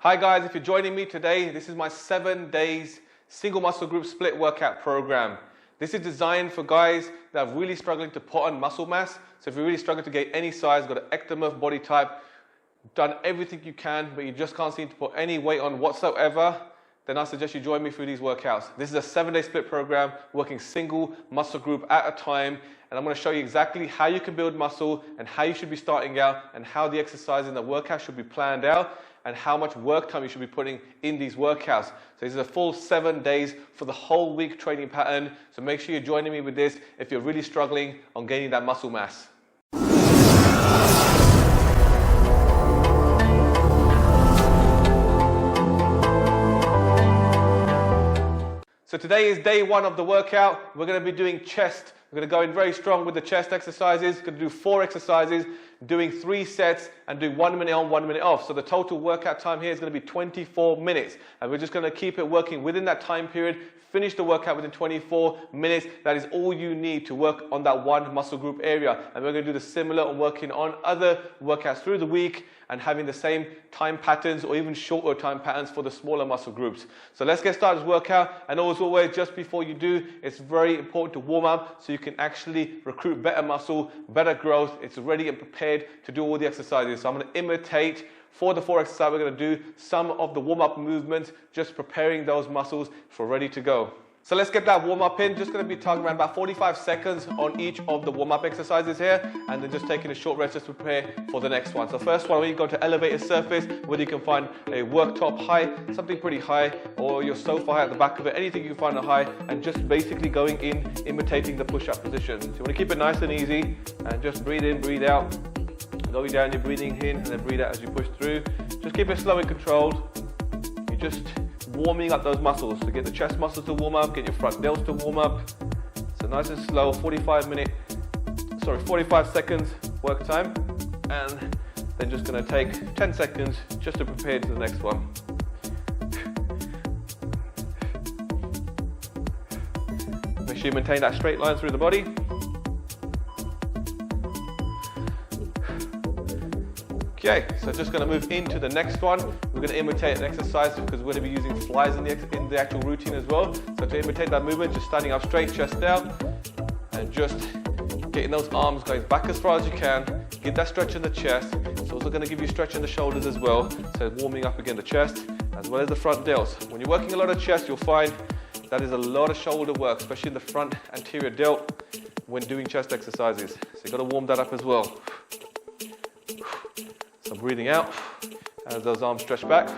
Hi guys, if you're joining me today, this is my 7 days single muscle group split workout program. This is designed for guys that are really struggling to put on muscle mass. So if you're really struggling to gain any size, got an ectomorph body type, done everything you can, but you just can't seem to put any weight on whatsoever, then I suggest you join me through these workouts. This is a 7-day split program, working single muscle group at a time. And I'm going to show you exactly how you can build muscle and how you should be starting out and how the exercise in the workout should be planned out and how much work time you should be putting in these workouts. So this is a full 7 days for the whole week training pattern. So make sure you're joining me with this if you're really struggling on gaining that muscle mass. So today is day 1 of the workout. We're going to be doing chest. We're going to go in very strong with the chest exercises. We're going to do 4 exercises, doing 3 sets and do 1 minute on, 1 minute off. So the total workout time here is going to be 24 minutes. And we're just going to keep it working within that time period. Finish the workout within 24 minutes. That is all you need to work on that one muscle group area. And we're going to do the similar on working on other workouts through the week and having the same time patterns or even shorter time patterns for the smaller muscle groups. So let's get started with this workout. And as always, just before you do, it's very important to warm up so you can actually recruit better muscle, better growth. It's ready and prepared to do all the exercises. So I'm going to imitate for the 4 exercises. We're going to do some of the warm-up movements, just preparing those muscles for ready to go. So let's get that warm-up in. Just going to be targeting around about 45 seconds on each of the warm-up exercises here, and then just taking a short rest just to prepare for the next one. So first one, when you go to elevated surface, whether you can find a worktop high, something pretty high, or your sofa high at the back of it, anything you can find a high, and just basically going in, imitating the push-up position. So you want to keep it nice and easy, and just breathe in, breathe out. Going down, you're breathing in, and then breathe out as you push through. Just keep it slow and controlled. You're just warming up those muscles. So get the chest muscles to warm up, get your front delts to warm up. So nice and slow, 45 seconds work time. And then just gonna take 10 seconds just to prepare to the next one. Make sure you maintain that straight line through the body. Okay, so just going to move into the next one. We're going to imitate an exercise because we're going to be using flies in the actual routine as well. So to imitate that movement, just standing up straight, chest down, and just getting those arms going back as far as you can. Get that stretch in the chest. It's also going to give you stretch in the shoulders as well. So warming up again the chest as well as the front delts. When you're working a lot of chest, you'll find that is a lot of shoulder work, especially in the front anterior delt when doing chest exercises. So you've got to warm that up as well. So breathing out as those arms stretch back.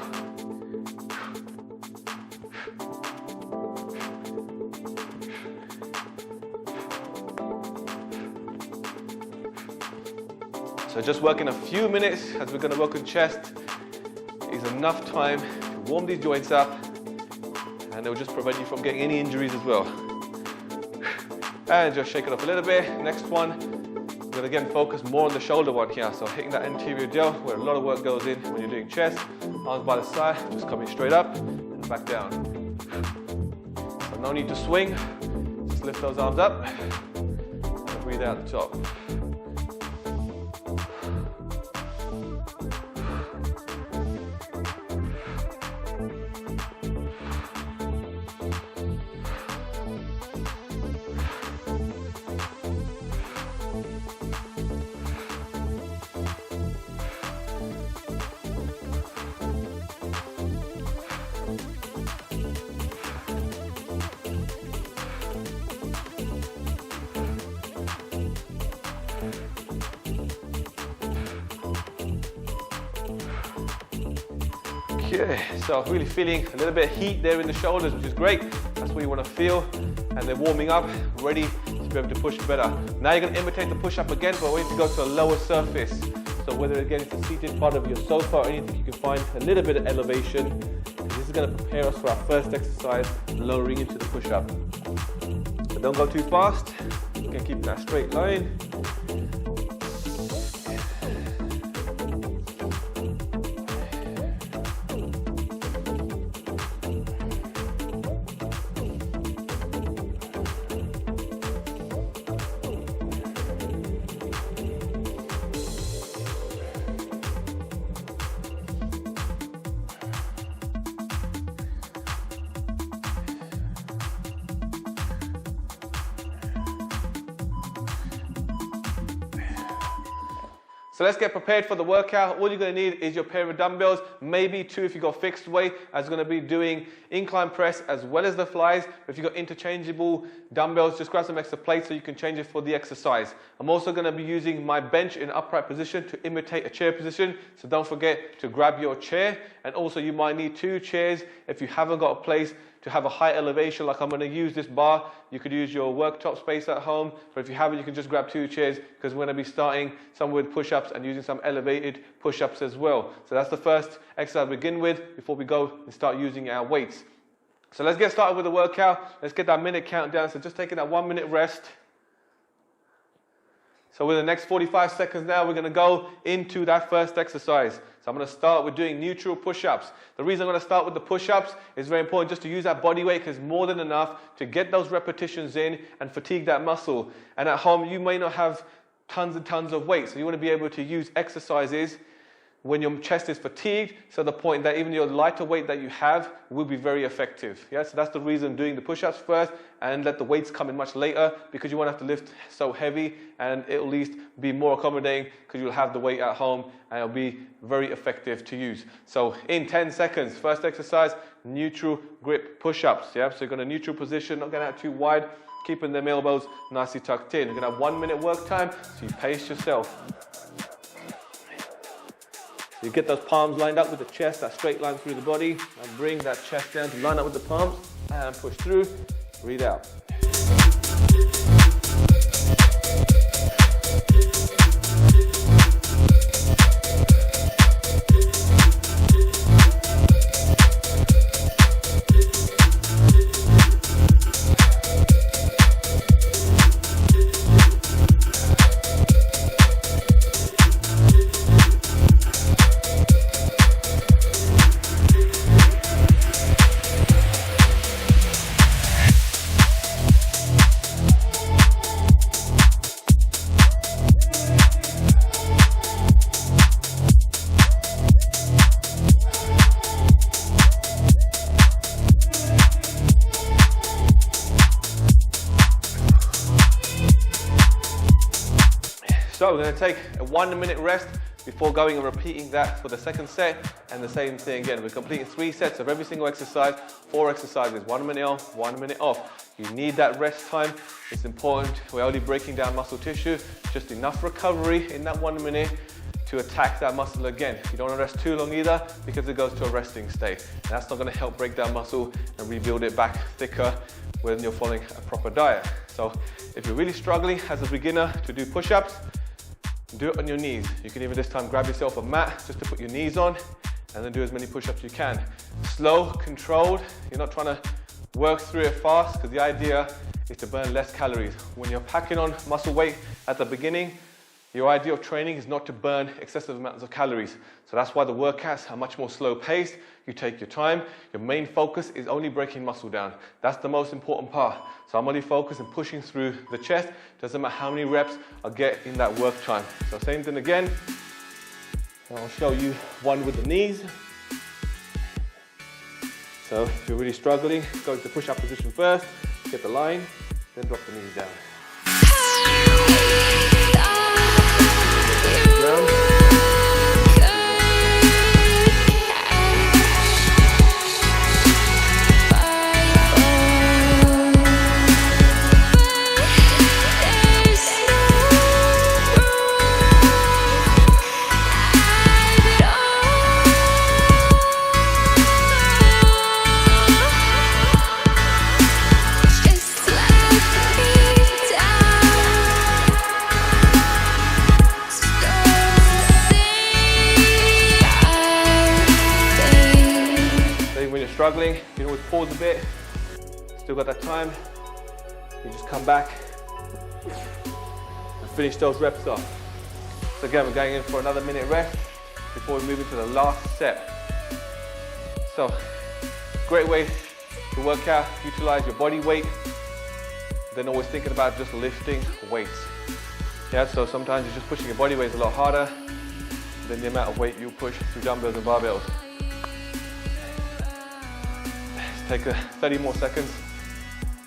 So just working a few minutes as we're going to work on chest is enough time to warm these joints up, and it will just prevent you from getting any injuries as well. And just shake it up a little bit. Next one. We're going to again focus more on the shoulder one here. So hitting that anterior delt where a lot of work goes in when you're doing chest. Arms by the side, just coming straight up and back down. So no need to swing. Just lift those arms up and breathe out the top. Okay, so really feeling a little bit of heat there in the shoulders, which is great. That's what you want to feel. And then warming up, ready to be able to push better. Now you're going to imitate the push-up again, but we need to go to a lower surface. So whether again it's the seated part of your sofa or anything, you can find a little bit of elevation. This is going to prepare us for our first exercise, lowering into the push-up. But don't go too fast. You can keep that straight line. So let's get prepared for the workout. All you're going to need is your pair of dumbbells, maybe 2 if you've got fixed weight, as you're going to be doing incline press as well as the flies. But if you've got interchangeable dumbbells, just grab some extra plates so you can change it for the exercise. I'm also going to be using my bench in upright position to imitate a chair position. So don't forget to grab your chair. And also you might need 2 chairs if you haven't got a place to have a high elevation, like I'm going to use this bar. You could use your worktop space at home, but if you haven't, you can just grab 2 chairs, because we're going to be starting some with push-ups and using some elevated push-ups as well. So that's the first exercise we begin with before we go and start using our weights. So let's get started with the workout. Let's get that minute countdown. So just taking that 1 minute rest. So in the next 45 seconds now, we're going to go into that first exercise. So I'm going to start with doing neutral push-ups. The reason I'm going to start with the push-ups is very important, just to use that body weight, because more than enough to get those repetitions in and fatigue that muscle. And at home, you may not have tons and tons of weight, so you want to be able to use exercises when your chest is fatigued, so the point that even your lighter weight that you have will be very effective. Yeah, so that's the reason doing the push-ups first, and let the weights come in much later, because you won't have to lift so heavy, and it'll at least be more accommodating because you'll have the weight at home and it'll be very effective to use. So in 10 seconds, first exercise, neutral grip push-ups. Yeah, so you're going to neutral position, not going out too wide, keeping them elbows nicely tucked in. You're going to have 1 minute work time, so you pace yourself. You get those palms lined up with the chest, that straight line through the body, and bring that chest down to line up with the palms, and push through, breathe out. So we're going to take a 1 minute rest before going and repeating that for the second set, and the same thing again. We're completing 3 sets of every single exercise, 4 exercises, 1 minute on, 1 minute off. You need that rest time. It's important. We're only breaking down muscle tissue, just enough recovery in that 1 minute to attack that muscle again. You don't want to rest too long either, because it goes to a resting state. And that's not going to help break down muscle and rebuild it back thicker when you're following a proper diet. So if you're really struggling as a beginner to do push-ups, do it on your knees. You can even this time grab yourself a mat just to put your knees on, and then do as many push-ups you can. Slow, controlled. You're not trying to work through it fast, because the idea is to burn less calories. When you're packing on muscle weight at the beginning, your idea of training is not to burn excessive amounts of calories. So that's why the workouts are much more slow paced. You take your time. Your main focus is only breaking muscle down. That's the most important part. So I'm only focused on pushing through the chest. Doesn't matter how many reps I get in that work time. So same thing again. I'll show you one with the knees. So if you're really struggling, go into push-up position first, get the line, then drop the knees down. Down. Struggling, you can always pause a bit. Still got that time. You just come back and finish those reps off. So again, we're going in for another minute rest before we move into the last set. So, great way to work out, utilize your body weight, then always thinking about just lifting weights. Yeah, so sometimes you're just pushing your body weight a lot harder than the amount of weight you push through dumbbells and barbells. Take 30 more seconds,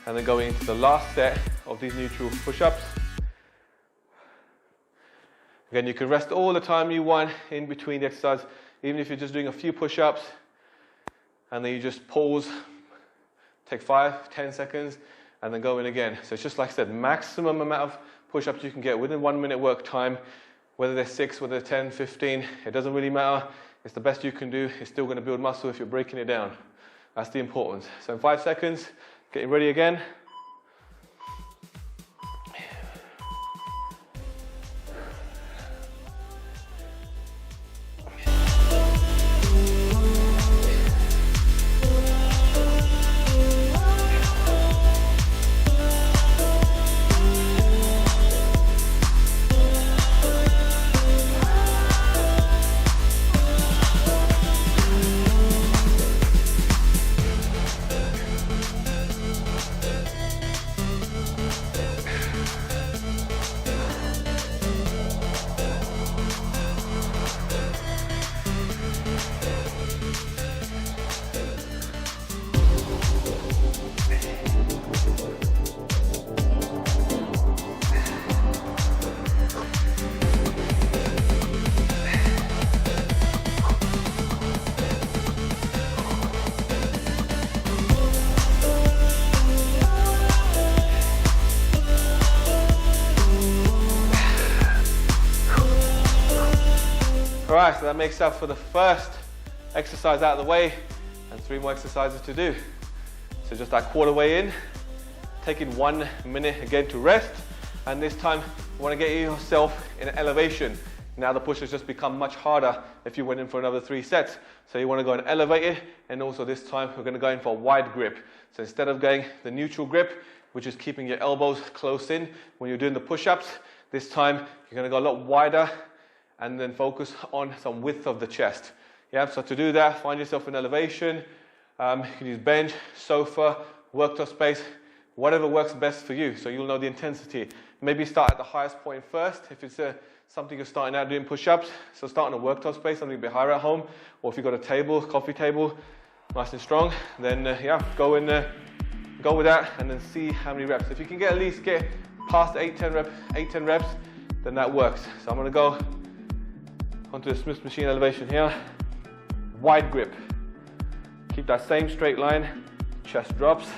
and then going into the last set of these neutral push-ups. Again, you can rest all the time you want in between the exercise, even if you're just doing a few push-ups, and then you just pause, take 5-10 seconds, and then go in again. So it's just like I said, maximum amount of push-ups you can get within 1 minute work time, whether they're 6, whether they're 10, 15, it doesn't really matter. It's the best you can do. It's still going to build muscle if you're breaking it down. That's the importance. So in 5 seconds, getting ready again. Alright, so that makes up for the first exercise out of the way, and 3 more exercises to do. So just that quarter way in, taking 1 minute again to rest, and this time you want to get yourself in an elevation. Now the push has just become much harder if you went in for another 3 sets. So you want to go and elevate it, and also this time we're going to go in for a wide grip. So instead of going the neutral grip, which is keeping your elbows close in when you're doing the push-ups, this time you're going to go a lot wider and then focus on some width of the chest. Yeah, so to do that, find yourself in elevation. You can use bench, sofa, worktop space, whatever works best for you, so you'll know the intensity. Maybe start at the highest point first, if it's something you're starting out doing push-ups. So start on a worktop space, something a bit higher at home, or if you've got a table, coffee table, nice and strong, then yeah, go with that, and then see how many reps. If you can at least get past 8-10 reps, then that works. So I'm going to go onto the Smith machine elevation here. Wide grip. Keep that same straight line. Chest drops.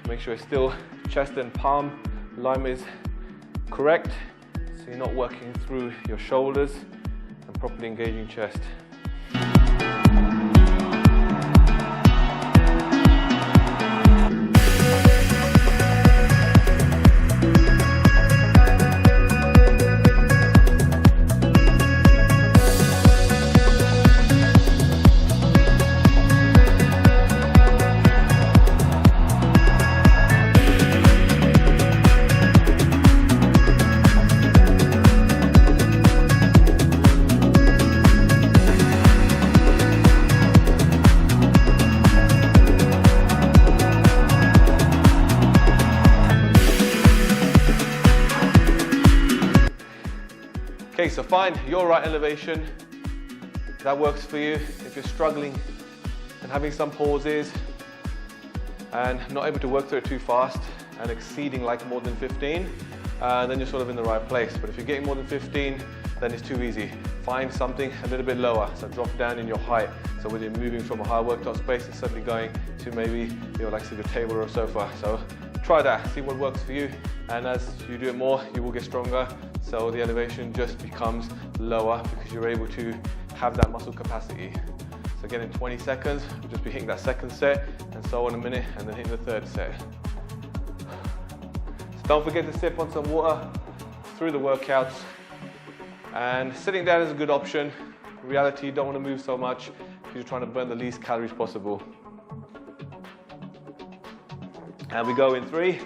Make sure it's still chest and palm alignment is correct, so you're not working through your shoulders and properly engaging chest. Okay, so find your right elevation that works for you. If you're struggling and having some pauses and not able to work through it too fast and exceeding like more than 15, then you're sort of in the right place. But if you're getting more than 15, then it's too easy. Find something a little bit lower, so drop down in your height. So when you're moving from a high worktop space, it's suddenly going to maybe, like say, the table or a sofa. So try that, see what works for you, and as you do it more, you will get stronger. So the elevation just becomes lower because you're able to have that muscle capacity. So again, in 20 seconds, we'll just be hitting that second set, and so on a minute, and then hitting the third set. So don't forget to sip on some water through the workouts, and sitting down is a good option. In reality, you don't want to move so much because you're trying to burn the least calories possible. And we go in 3.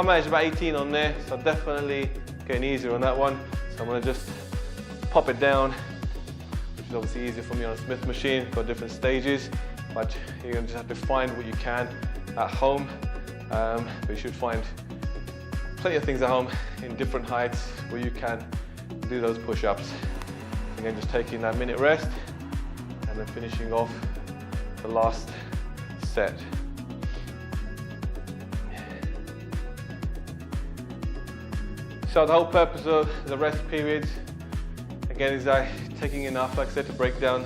managed about 18 on there, so definitely getting easier on that one. So I'm gonna just pop it down, which is obviously easier for me on a Smith machine, got different stages, but you're gonna just have to find what you can at home. But you should find plenty of things at home in different heights where you can do those push-ups. Again, just taking that minute rest and then finishing off the last set. So the whole purpose of the rest periods, again, is taking enough, like I said, to break down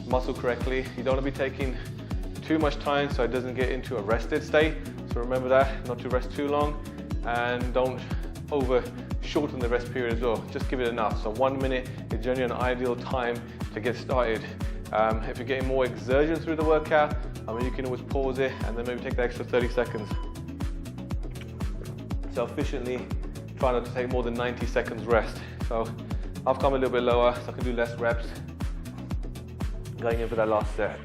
muscle correctly. You don't want to be taking too much time so it doesn't get into a rested state. So remember that, not to rest too long, and don't over shorten the rest period as well. Just give it enough. So 1 minute is generally an ideal time to get started. If you're getting more exertion through the workout, you can always pause it and then maybe take the extra 30 seconds. So efficiently try not to take more than 90 seconds rest. So I've come a little bit lower so I can do less reps going in for that last set.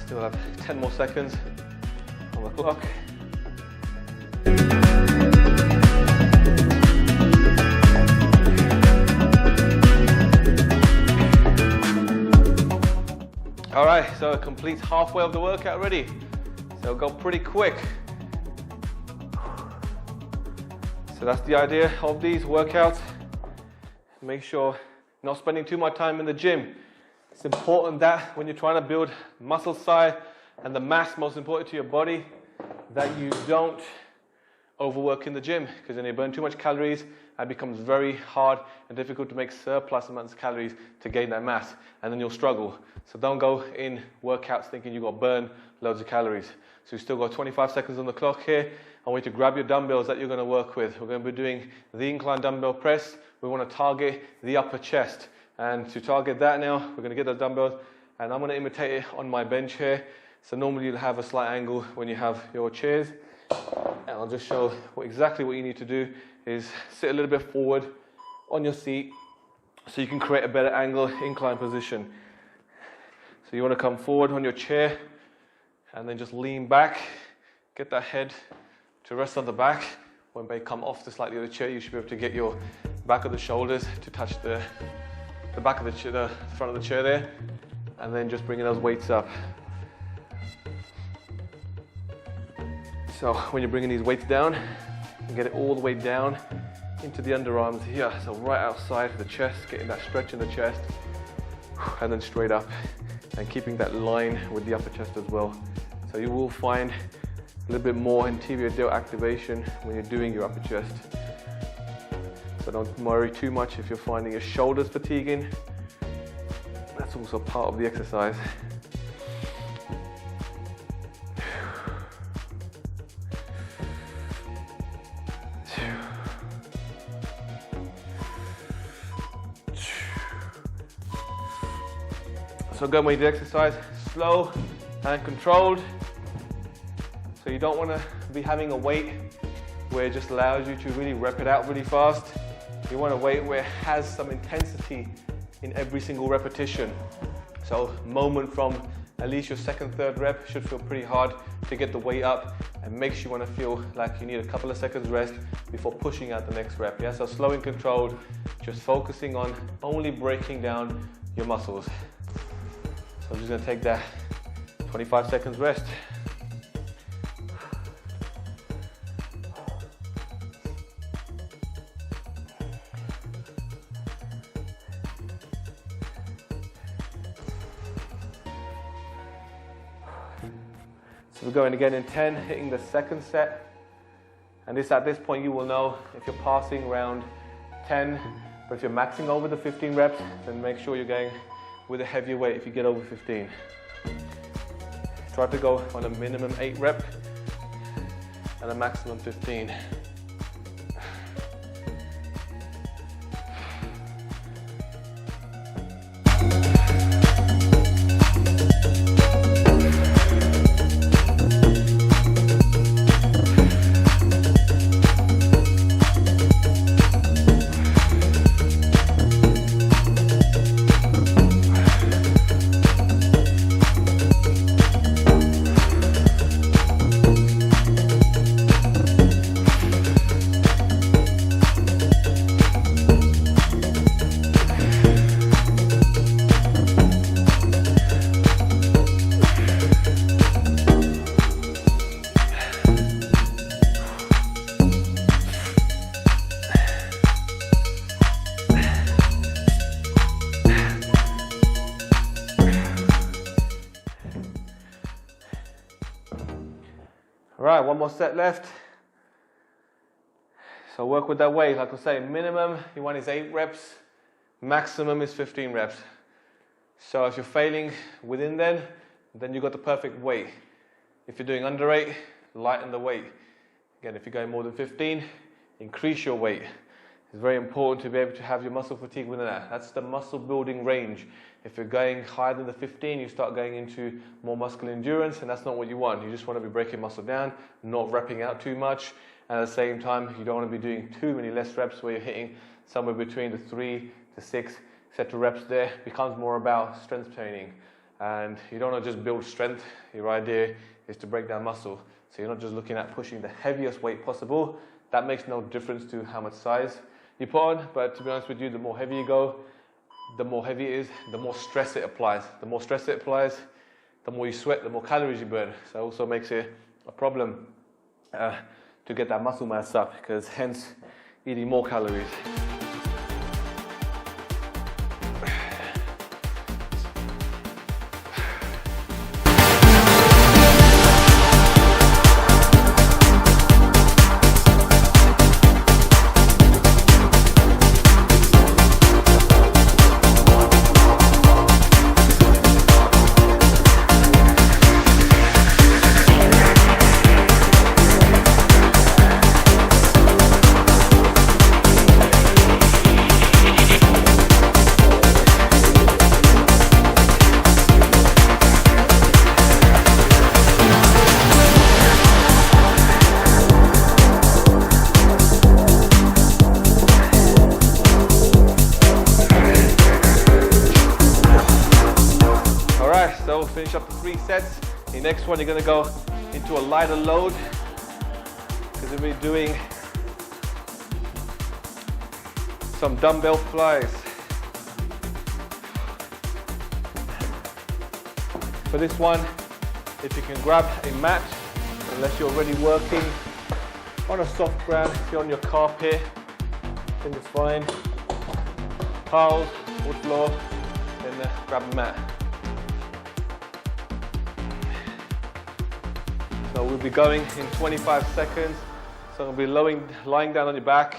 Still have 10 more seconds on the clock. All right, so it completes halfway of the workout already. So it'll go pretty quick. So that's the idea of these workouts. Make sure you're not spending too much time in the gym. It's important that when you're trying to build muscle size and the mass most important to your body, that you don't overwork in the gym, because then you burn too much calories and it becomes very hard and difficult to make surplus amounts of calories to gain that mass, and then you'll struggle. So don't go in workouts thinking you've got to burn loads of calories. So you've still got 25 seconds on the clock here. I want you to grab your dumbbells that you're going to work with. We're going to be doing the incline dumbbell press. We want to target the upper chest. And to target that now, we're going to get those dumbbells, and I'm going to imitate it on my bench here. So normally you'll have a slight angle when you have your chairs. And I'll just show exactly what you need to do is sit a little bit forward on your seat so you can create a better angle, incline position. So you want to come forward on your chair and then just lean back, get that head to rest on the back. When they come off the slightly of the chair, you should be able to get your back of the shoulders to touch the back of the chair, the front of the chair there, and then just bringing those weights up. So when you're bringing these weights down, you get it all the way down into the underarms here, so right outside the chest, getting that stretch in the chest, and then straight up, and keeping that line with the upper chest as well. So you will find a little bit more anterior delt activation when you're doing your upper chest. So don't worry too much if you're finding your shoulders fatiguing. That's also part of the exercise. So go when you do exercise, slow and controlled. So you don't want to be having a weight where it just allows you to really rep it out really fast. You want a weight where it has some intensity in every single repetition. So moment from at least your second, third rep should feel pretty hard to get the weight up, and makes you want to feel like you need a couple of seconds rest before pushing out the next rep. Yeah, so slow and controlled, just focusing on only breaking down your muscles. So I'm just going to take that 25 seconds rest. So we're going again in 10, hitting the second set. And at this point you will know if you're passing around 10, but if you're maxing over the 15 reps, then make sure you're going with a heavier weight if you get over 15. Try to go on a minimum 8 rep and a maximum 15. Right, one more set left. So work with that weight. Like I say, minimum you want is 8 reps, maximum is 15 reps. So if you're failing within then you got the perfect weight. If you're doing under 8, lighten the weight. Again, if you're going more than 15, increase your weight. It's very important to be able to have your muscle fatigue within that. That's the muscle building range. If you're going higher than the 15, you start going into more muscular endurance, and that's not what you want. You just want to be breaking muscle down, not repping out too much, and at the same time, you don't want to be doing too many less reps where you're hitting somewhere between the 3 to 6 set of reps there. It becomes more about strength training, and you don't want to just build strength. Your idea is to break down muscle. So you're not just looking at pushing the heaviest weight possible. That makes no difference to how much size you put on, but to be honest with you, the more heavy you go, the more heavy it is, the more stress it applies. The more stress it applies, the more you sweat, the more calories you burn. So it also makes it a problem to get that muscle mass up, because hence eating more calories. So finish up the 3 sets. The next one you're going to go into a lighter load, because we'll be doing some dumbbell flies. For this one, if you can grab a mat, unless you're already working on a soft ground, if you're on your carpet, I think it's fine. Tiles, wood floor, then grab a mat. So we'll be going in 25 seconds. So we'll be lying down on your back.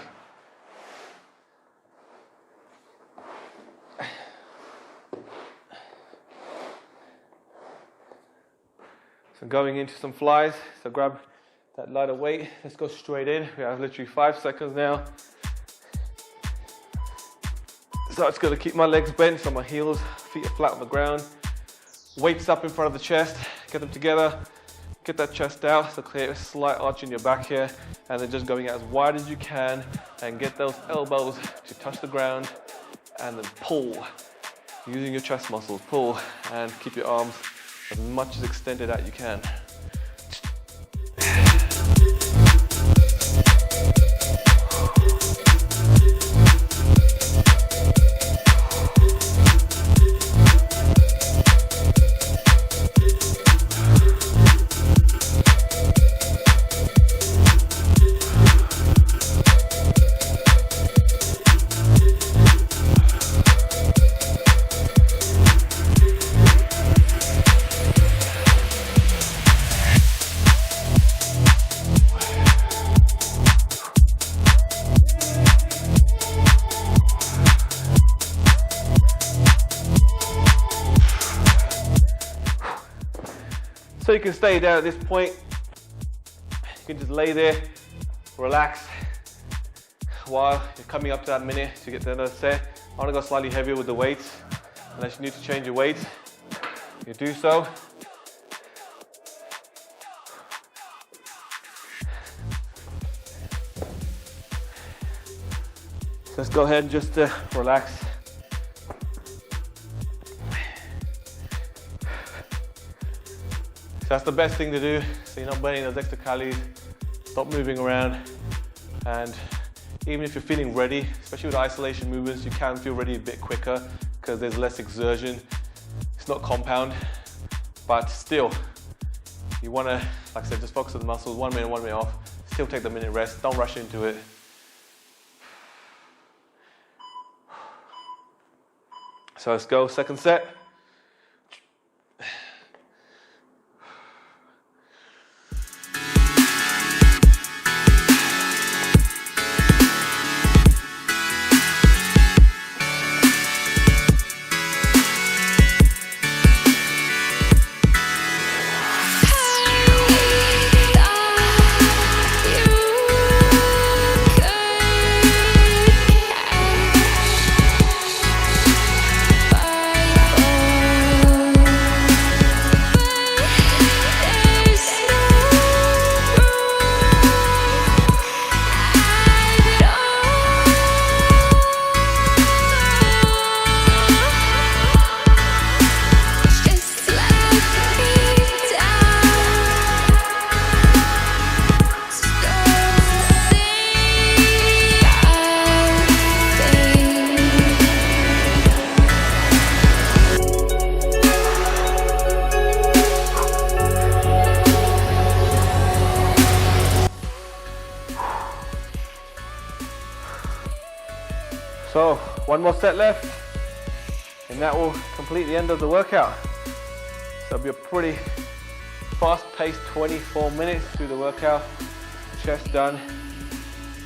So going into some flies. So grab that lighter weight. Let's go straight in. We have literally 5 seconds now. So I'm just going to keep my legs bent so my heels, feet are flat on the ground. Weights up in front of the chest. Get them together. Get that chest out, so create a slight arch in your back here, and then just going out as wide as you can and get those elbows to touch the ground, and then pull. Using your chest muscles, pull, and keep your arms as much as extended out you can. So you can stay there at this point. You can just lay there, relax, while you're coming up to that minute to get to another set. I want to go slightly heavier with the weights. Unless you need to change your weights, you do so. So let's go ahead and just relax. So that's the best thing to do, so you're not burning those extra calories. Stop moving around, and even if you're feeling ready, especially with isolation movements, you can feel ready a bit quicker because there's less exertion. It's not compound, but still, you want to, like I said, just focus on the muscles, 1 minute off, still take the minute rest, don't rush into it. So let's go, second set. So, one more set left, and that will complete the end of the workout. So it'll be a pretty fast-paced 24 minutes through the workout, chest done.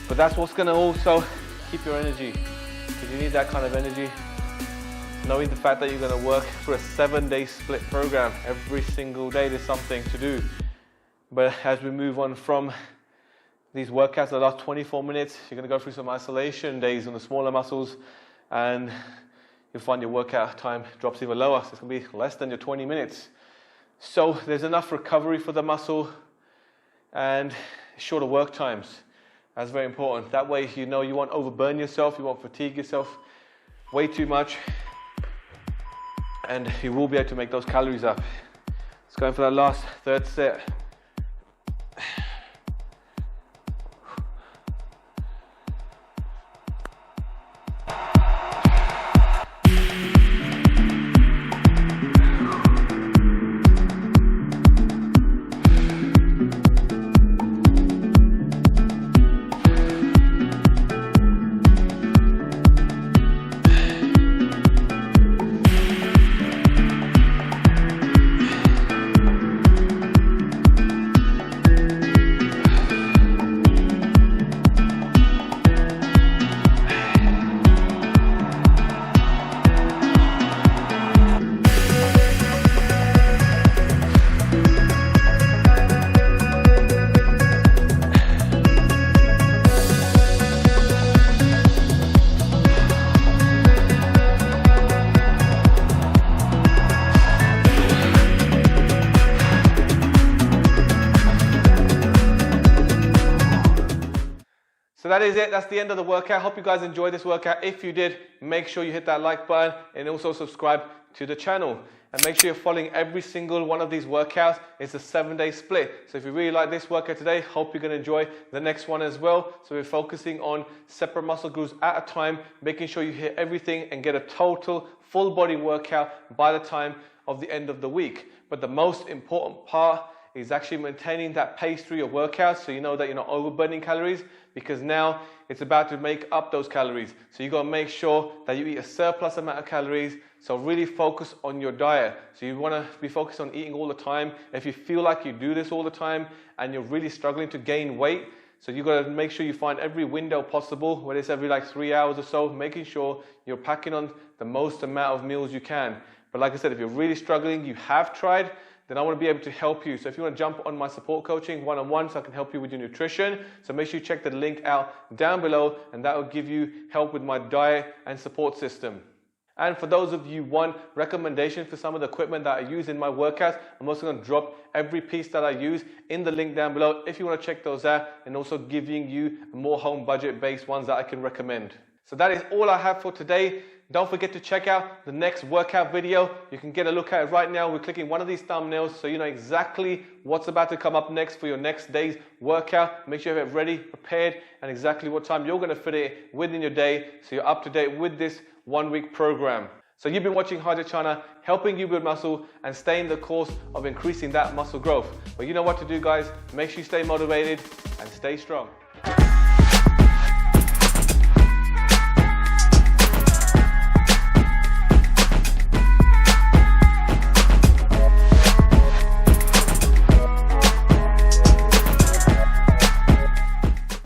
But that's what's gonna also keep your energy, because you need that kind of energy. Knowing the fact that you're gonna work through a 7-day split program. Every single day there's something to do. But as we move on from these workouts, the last 24 minutes, you're going to go through some isolation days on the smaller muscles, and you'll find your workout time drops even lower. So it's going to be less than your 20 minutes. So there's enough recovery for the muscle and shorter work times. That's very important. That way, you know, you won't overburn yourself, you won't fatigue yourself way too much, and you will be able to make those calories up. Let's go in for that last third set. So that is it. That's the end of the workout. Hope you guys enjoyed this workout. If you did, make sure you hit that like button and also subscribe to the channel. And make sure you're following every single one of these workouts. It's a 7-day split. So if you really like this workout today, hope you're going to enjoy the next one as well. So we're focusing on separate muscle groups at a time, making sure you hit everything and get a total full body workout by the time of the end of the week. But the most important part is actually maintaining that pace through your workouts, so you know that you're not overburning calories, because now it's about to make up those calories. So you got to make sure that you eat a surplus amount of calories. So really focus on your diet. So you want to be focused on eating all the time. If you feel like you do this all the time and you're really struggling to gain weight, so you got to make sure you find every window possible, whether it's every like 3 hours or so, making sure you're packing on the most amount of meals you can. But like I said, if you're really struggling, you have tried then I want to be able to help you. So if you want to jump on my support coaching one-on-one, so I can help you with your nutrition, so make sure you check the link out down below, and that will give you help with my diet and support system. And for those of you who want recommendations for some of the equipment that I use in my workouts, I'm also going to drop every piece that I use in the link down below if you want to check those out, and also giving you more home budget based ones that I can recommend. So that is all I have for today. Don't forget to check out the next workout video. You can get a look at it right now. We're clicking one of these thumbnails so you know exactly what's about to come up next for your next day's workout. Make sure you have it ready, prepared, and exactly what time you're going to fit it within your day so you're up to date with this 1 week program. So you've been watching Hydra China, helping you build muscle and stay in the course of increasing that muscle growth. But you know what to do, guys. Make sure you stay motivated and stay strong.